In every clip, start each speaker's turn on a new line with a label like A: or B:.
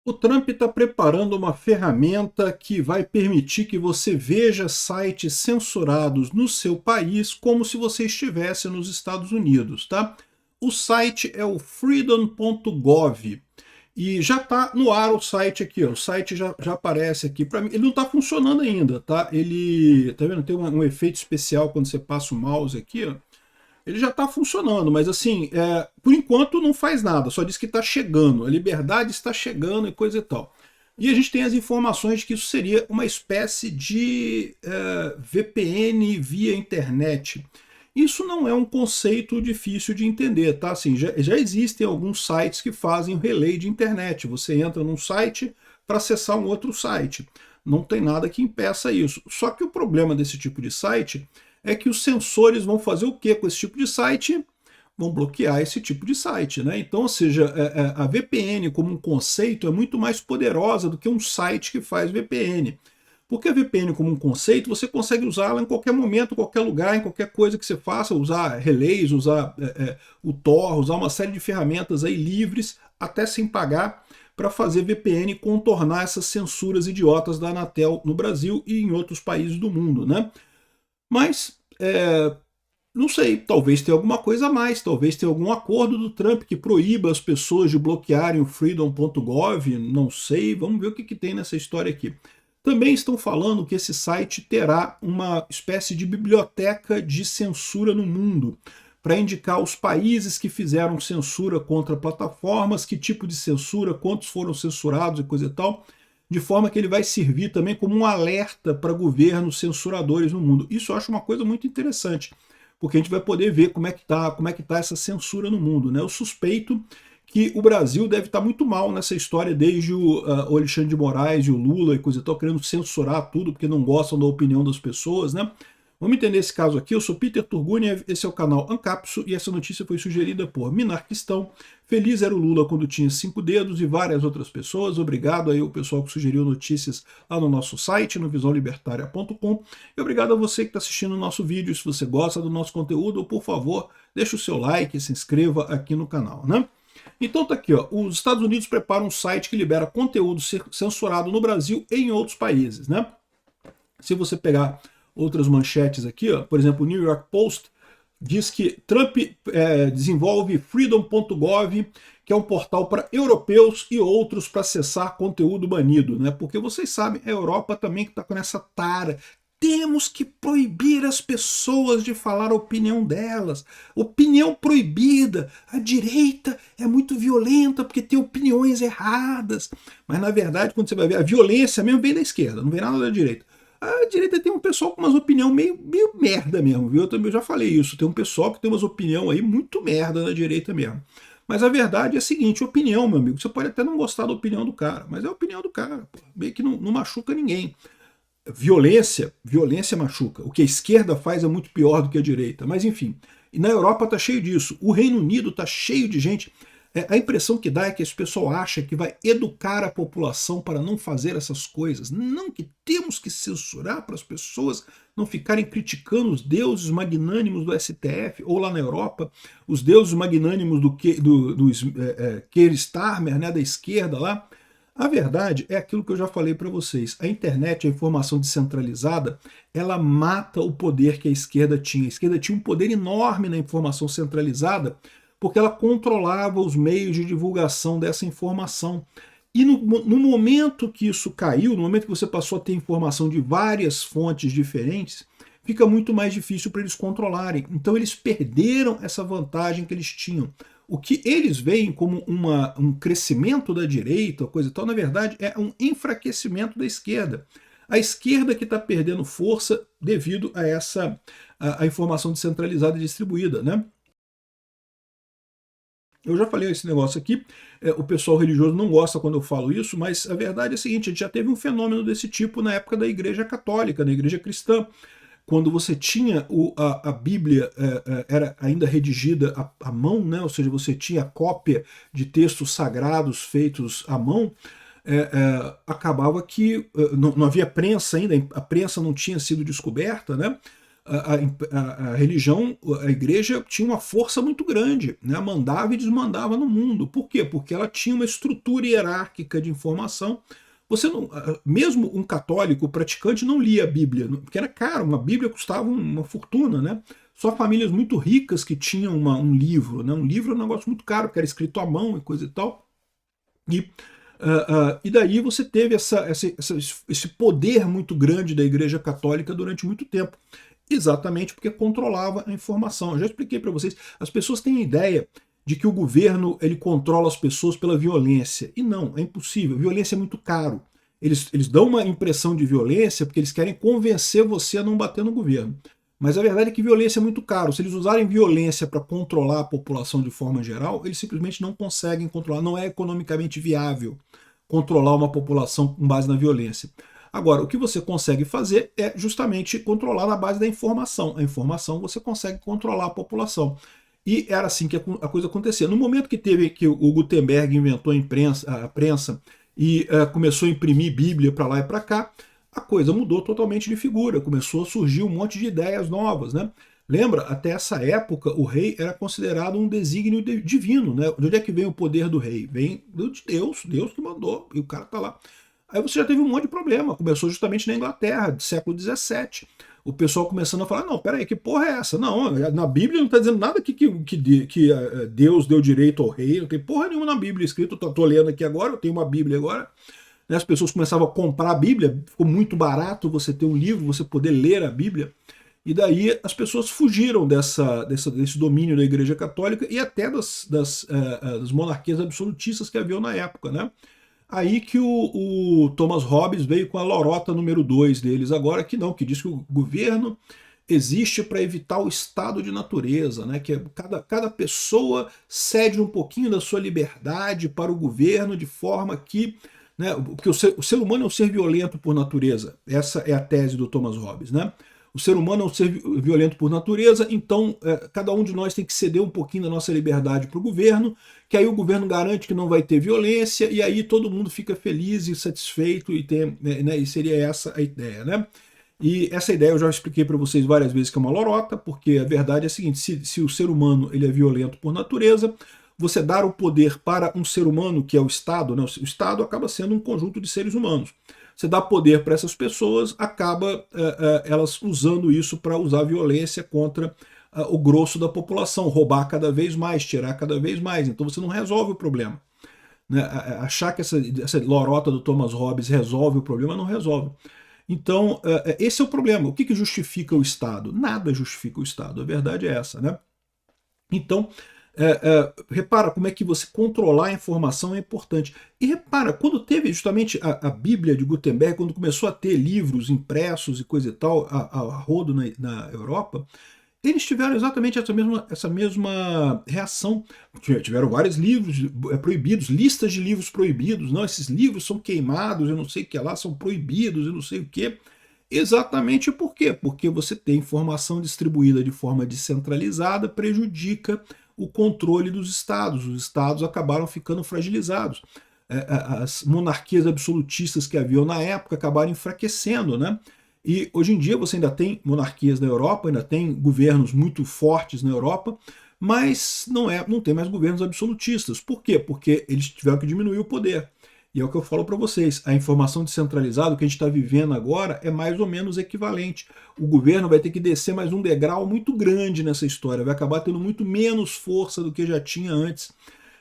A: O Trump está preparando uma ferramenta que vai permitir que você veja sites censurados no seu país como se você estivesse nos Estados Unidos, tá? O site é o freedom.gov e já está no ar o site aqui, ó. O site já aparece aqui para mim. Ele não está funcionando ainda, tá? Ele, tá vendo? Tem um efeito especial quando você passa o mouse aqui, ó. Ele já está funcionando, mas assim, por enquanto não faz nada, só diz que está chegando, a liberdade está chegando e coisa e tal. E a gente tem as informações de que isso seria uma espécie de VPN via internet. Isso não é um conceito difícil de entender, tá? Assim, já existem alguns sites que fazem o relay de internet. Você entra num site para acessar um outro site. Não tem nada que impeça isso. Só que o problema desse tipo de site é que os sensores vão fazer o que com esse tipo de site? Vão bloquear esse tipo de site, né? Então, ou seja, a VPN como um conceito é muito mais poderosa do que um site que faz VPN. Porque a VPN como um conceito, você consegue usá-la em qualquer momento, em qualquer lugar, em qualquer coisa que você faça, usar relays, usar o Tor, usar uma série de ferramentas aí livres, até sem pagar, para fazer VPN e contornar essas censuras idiotas da Anatel no Brasil e em outros países do mundo, né? Mas, não sei, talvez tenha alguma coisa a mais, talvez tenha algum acordo do Trump que proíba as pessoas de bloquearem o freedom.gov, não sei, vamos ver o que tem nessa história aqui. Também estão falando que esse site terá uma espécie de biblioteca de censura no mundo, para indicar os países que fizeram censura contra plataformas, que tipo de censura, quantos foram censurados e coisa e tal, de forma que ele vai servir também como um alerta para governos censuradores no mundo. Isso eu acho uma coisa muito interessante, porque a gente vai poder ver como é que tá essa censura no mundo, né? Eu suspeito que o Brasil deve estar muito mal nessa história desde o Alexandre de Moraes e o Lula e coisa e tal, querendo censurar tudo porque não gostam da opinião das pessoas, né? Vamos entender esse caso aqui. Eu sou Peter Turguniev, esse é o canal Ancapso e essa notícia foi sugerida por Minarquistão. Feliz era o Lula quando tinha 5 dedos e várias outras pessoas. Obrigado aí ao pessoal que sugeriu notícias lá no nosso site, no visãolibertaria.com. E obrigado a você que está assistindo o nosso vídeo. Se você gosta do nosso conteúdo, por favor, deixe o seu like e se inscreva aqui no canal, né? Então tá aqui, ó. Os Estados Unidos preparam um site que libera conteúdo censurado no Brasil e em outros países, né? Se você pegar outras manchetes aqui, ó, por exemplo, o New York Post diz que Trump desenvolve freedom.gov, que é um portal para europeus e outros para acessar conteúdo banido, né? Porque vocês sabem, a Europa também está com essa tara. Temos que proibir as pessoas de falar a opinião delas. Opinião proibida. A direita é muito violenta porque tem opiniões erradas. Mas na verdade, quando você vai ver, a violência mesmo vem da esquerda, não vem nada da direita. A direita tem um pessoal com umas opiniões meio merda mesmo, viu? Eu também já falei isso. Tem um pessoal que tem umas opiniões aí muito merda na direita mesmo. Mas a verdade é a seguinte: opinião, meu amigo. Você pode até não gostar da opinião do cara, mas é a opinião do cara. Pô. Meio que não machuca ninguém. Violência machuca. O que a esquerda faz é muito pior do que a direita. Mas enfim. E na Europa tá cheio disso. O Reino Unido tá cheio de gente. A impressão que dá é que esse pessoal acha que vai educar a população para não fazer essas coisas. Não, que temos que censurar para as pessoas não ficarem criticando os deuses magnânimos do STF, ou lá na Europa, os deuses magnânimos do Keir Starmer, né, da esquerda lá. A verdade é aquilo que eu já falei para vocês. A internet, a informação descentralizada, ela mata o poder que a esquerda tinha. A esquerda tinha um poder enorme na informação centralizada, porque ela controlava os meios de divulgação dessa informação. E no momento que isso caiu, no momento que você passou a ter informação de várias fontes diferentes, fica muito mais difícil para eles controlarem. Então eles perderam essa vantagem que eles tinham. O que eles veem como um crescimento da direita, coisa e tal, na verdade é um enfraquecimento da esquerda. A esquerda que está perdendo força devido a a informação descentralizada e distribuída, né? Eu já falei esse negócio aqui, o pessoal religioso não gosta quando eu falo isso, mas a verdade é a seguinte: a gente já teve um fenômeno desse tipo na época da Igreja Católica, na Igreja Cristã, quando você tinha a Bíblia era ainda redigida à mão, né? Ou seja, você tinha cópia de textos sagrados feitos à mão, acabava que não havia prensa ainda, a prensa não tinha sido descoberta, né? a religião, a igreja tinha uma força muito grande, né? Mandava e desmandava no mundo. Por quê? Porque ela tinha uma estrutura hierárquica de informação. Você não, mesmo um católico praticante não lia a Bíblia, porque era caro, uma Bíblia custava uma fortuna, né? Só famílias muito ricas que tinham um livro, né? Um livro é um negócio muito caro, porque era escrito à mão e coisa e tal. E daí você teve esse poder muito grande da Igreja Católica durante muito tempo. Exatamente porque controlava a informação. Eu já expliquei para vocês, as pessoas têm a ideia de que o governo ele controla as pessoas pela violência. E não, é impossível. Violência é muito caro. Eles dão uma impressão de violência porque eles querem convencer você a não bater no governo. Mas a verdade é que violência é muito caro. Se eles usarem violência para controlar a população de forma geral, eles simplesmente não conseguem controlar. Não é economicamente viável controlar uma população com base na violência. Agora, o que você consegue fazer é justamente controlar na base da informação. A informação você consegue controlar a população. E era assim que a coisa acontecia. No momento que o Gutenberg inventou a prensa e começou a imprimir Bíblia para lá e para cá, a coisa mudou totalmente de figura. Começou a surgir um monte de ideias novas, né? Lembra, até essa época, o rei era considerado um desígnio divino, né? De onde é que vem o poder do rei? Vem de Deus, Deus que mandou, e o cara tá lá. Aí você já teve um monte de problema. Começou justamente na Inglaterra, do século XVII. O pessoal começando a falar, não, peraí, que porra é essa? Não, na Bíblia não está dizendo nada que Deus deu direito ao rei, não tem porra nenhuma na Bíblia escrito, tô lendo aqui agora, eu tenho uma Bíblia agora. As pessoas começavam a comprar a Bíblia, ficou muito barato você ter um livro, você poder ler a Bíblia. E daí as pessoas fugiram desse domínio da Igreja Católica e até das monarquias absolutistas que haviam na época, né? Aí que o Thomas Hobbes veio com a lorota número 2 deles agora, que não, que diz que o governo existe para evitar o estado de natureza, né? Que cada pessoa cede um pouquinho da sua liberdade para o governo de forma que, né, porque o ser humano é um ser violento por natureza. Essa é a tese do Thomas Hobbes, né? O ser humano é um ser violento por natureza, então cada um de nós tem que ceder um pouquinho da nossa liberdade para o governo, que aí o governo garante que não vai ter violência, e aí todo mundo fica feliz e satisfeito, e seria essa a ideia, né? E essa ideia eu já expliquei para vocês várias vezes que é uma lorota, porque a verdade é a seguinte, se o ser humano ele é violento por natureza, você dar o poder para um ser humano, que é o Estado, né? O Estado acaba sendo um conjunto de seres humanos. Você dá poder para essas pessoas, acaba elas usando isso para usar violência contra o grosso da população, roubar cada vez mais, tirar cada vez mais. Então você não resolve o problema. Né? Achar que essa lorota do Thomas Hobbes resolve o problema, não resolve. Então, esse é o problema. O que justifica o Estado? Nada justifica o Estado. A verdade é essa, né? Então, repara como é que você controlar a informação é importante. E repara, quando teve justamente a Bíblia de Gutenberg, quando começou a ter livros impressos e coisa e tal, a rodo na Europa, eles tiveram exatamente essa mesma reação. Tiveram vários livros proibidos, listas de livros proibidos. Não, esses livros são queimados, eu não sei o que lá, são proibidos, eu não sei o que. Exatamente por quê? Porque você tem informação distribuída de forma descentralizada, prejudica o controle dos estados. Os estados acabaram ficando fragilizados. As monarquias absolutistas que haviam na época acabaram enfraquecendo, né? E hoje em dia você ainda tem monarquias na Europa, ainda tem governos muito fortes na Europa, mas não tem mais governos absolutistas. Por quê? Porque eles tiveram que diminuir o poder. E é o que eu falo para vocês, a informação descentralizada, o que a gente está vivendo agora, é mais ou menos equivalente. O governo vai ter que descer mais um degrau muito grande nessa história, vai acabar tendo muito menos força do que já tinha antes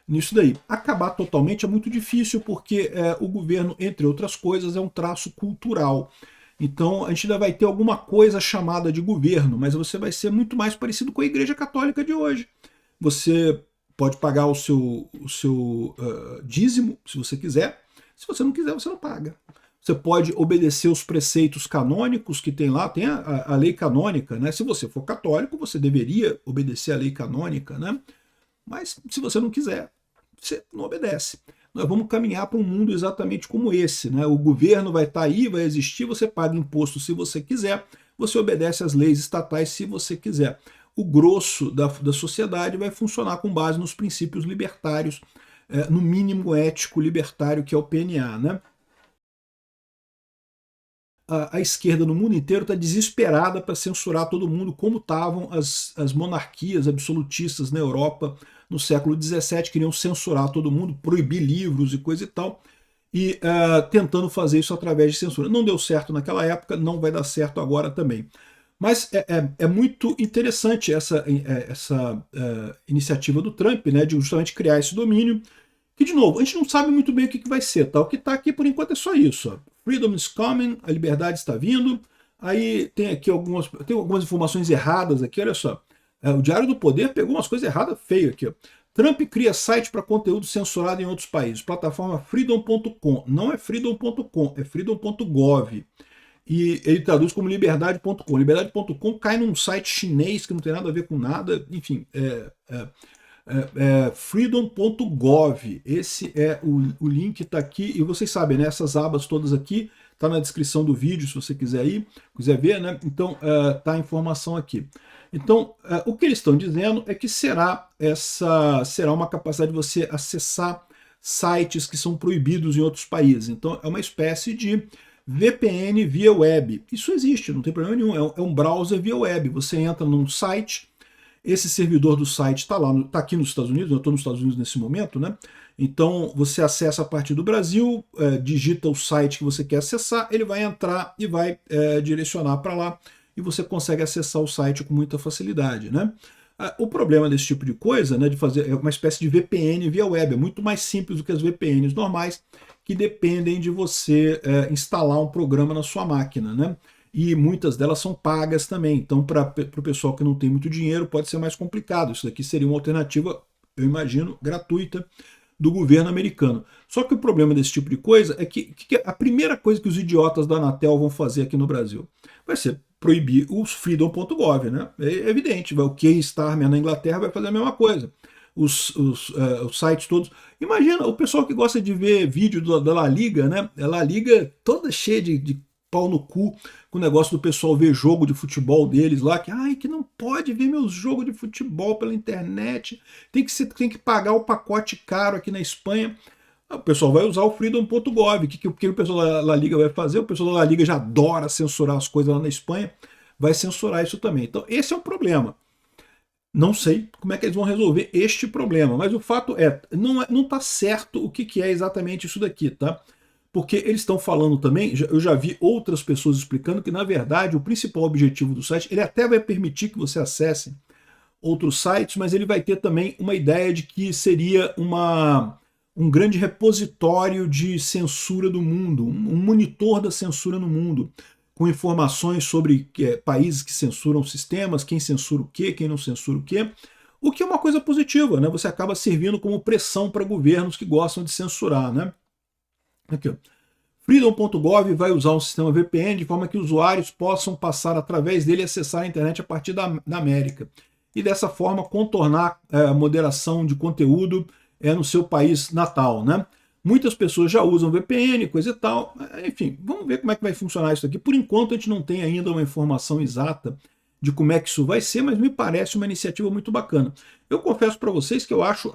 A: nisso daí. Acabar totalmente é muito difícil, porque o governo, entre outras coisas, é um traço cultural. Então a gente ainda vai ter alguma coisa chamada de governo, mas você vai ser muito mais parecido com a Igreja Católica de hoje. Você pode pagar o seu dízimo, se você quiser. Se você não quiser, você não paga. Você pode obedecer os preceitos canônicos que tem lá, tem a lei canônica, né? Se você for católico, você deveria obedecer a lei canônica, né? Mas se você não quiser, você não obedece. Nós vamos caminhar para um mundo exatamente como esse, né? O governo vai estar aí, vai existir, você paga imposto se você quiser, você obedece às leis estatais se você quiser. O grosso da sociedade vai funcionar com base nos princípios libertários, no mínimo ético libertário, que é o PNA, né? a esquerda no mundo inteiro está desesperada para censurar todo mundo, como estavam as monarquias absolutistas na Europa no século XVII, queriam censurar todo mundo, proibir livros e coisa e tal, e tentando fazer isso através de censura. Não deu certo naquela época, não vai dar certo agora também. Mas é muito interessante essa iniciativa do Trump, né, de justamente criar esse domínio, que, de novo, a gente não sabe muito bem o que vai ser. Tá? O que está aqui, por enquanto, é só isso. Ó. Freedom is coming, a liberdade está vindo. Aí tem aqui algumas informações erradas aqui, olha só. O Diário do Poder pegou umas coisas erradas feias aqui. Ó. Trump cria site para conteúdo censurado em outros países. Plataforma freedom.com. Não é freedom.com, é freedom.gov. E ele traduz como liberdade.com. Liberdade.com cai num site chinês que não tem nada a ver com nada. Enfim, freedom.gov. Esse é o link, está aqui. E vocês sabem, né? Essas abas todas aqui, está na descrição do vídeo, se você quiser ir, quiser ver, né? Então, tá a informação aqui. Então, o que eles estão dizendo é que será uma capacidade de você acessar sites que são proibidos em outros países. Então, é uma espécie de VPN via web. Isso existe, não tem problema nenhum. É um browser via web. Você entra num site, esse servidor do site está aqui nos Estados Unidos, eu estou nos Estados Unidos nesse momento, né? Então você acessa a partir do Brasil, digita o site que você quer acessar, ele vai entrar e vai direcionar para lá, e você consegue acessar o site com muita facilidade, né? O problema desse tipo de coisa, né, de fazer uma espécie de VPN via web, é muito mais simples do que as VPNs normais, que dependem de você instalar um programa na sua máquina, né? E muitas delas são pagas também, então para o pessoal que não tem muito dinheiro pode ser mais complicado. Isso daqui seria uma alternativa, eu imagino, gratuita do governo americano. Só que o problema desse tipo de coisa é que a primeira coisa que os idiotas da Anatel vão fazer aqui no Brasil vai ser proibir os freedom.gov, né? É evidente, o Keystar na Inglaterra vai fazer a mesma coisa. Os sites todos. Imagina o pessoal que gosta de ver vídeo da La Liga, né? A La Liga toda cheia de pau no cu com o negócio do pessoal ver jogo de futebol deles lá, que não pode ver meus jogos de futebol pela internet, tem que pagar o pacote caro aqui na Espanha. O pessoal vai usar o freedom.gov. O que o pessoal da La Liga vai fazer? O pessoal da La Liga já adora censurar as coisas lá na Espanha, vai censurar isso também. Então esse é um problema. Não sei como é que eles vão resolver este problema, mas o fato não está certo o que é exatamente isso daqui, tá? Porque eles estão falando também, eu já vi outras pessoas explicando que, na verdade, o principal objetivo do site, ele até vai permitir que você acesse outros sites, mas ele vai ter também uma ideia de que seria um grande repositório de censura do mundo, um monitor da censura no mundo, com informações sobre países que censuram sistemas, quem censura o quê, quem não censura o quê, o que é uma coisa positiva, né? Você acaba servindo como pressão para governos que gostam de censurar, né? Aqui, Freedom.gov vai usar um sistema VPN de forma que usuários possam passar através dele e acessar a internet a partir da América. E dessa forma contornar a moderação de conteúdo no seu país natal, né? Muitas pessoas já usam VPN, coisa e tal. Enfim, vamos ver como é que vai funcionar isso aqui. Por enquanto a gente não tem ainda uma informação exata de como é que isso vai ser, mas me parece uma iniciativa muito bacana. Eu confesso para vocês que eu acho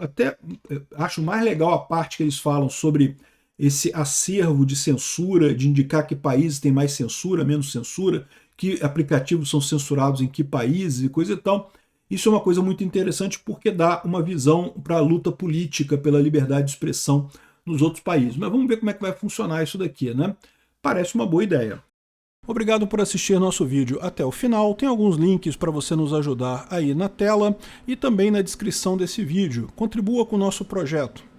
A: mais legal a parte que eles falam sobre esse acervo de censura, de indicar que países têm mais censura, menos censura, que aplicativos são censurados em que países e coisa e tal. Isso é uma coisa muito interessante porque dá uma visão para a luta política pela liberdade de expressão nos outros países. Mas vamos ver como é que vai funcionar isso daqui, né? Parece uma boa ideia. Obrigado por assistir nosso vídeo até o final. Tem alguns links para você nos ajudar aí na tela e também na descrição desse vídeo. Contribua com o nosso projeto.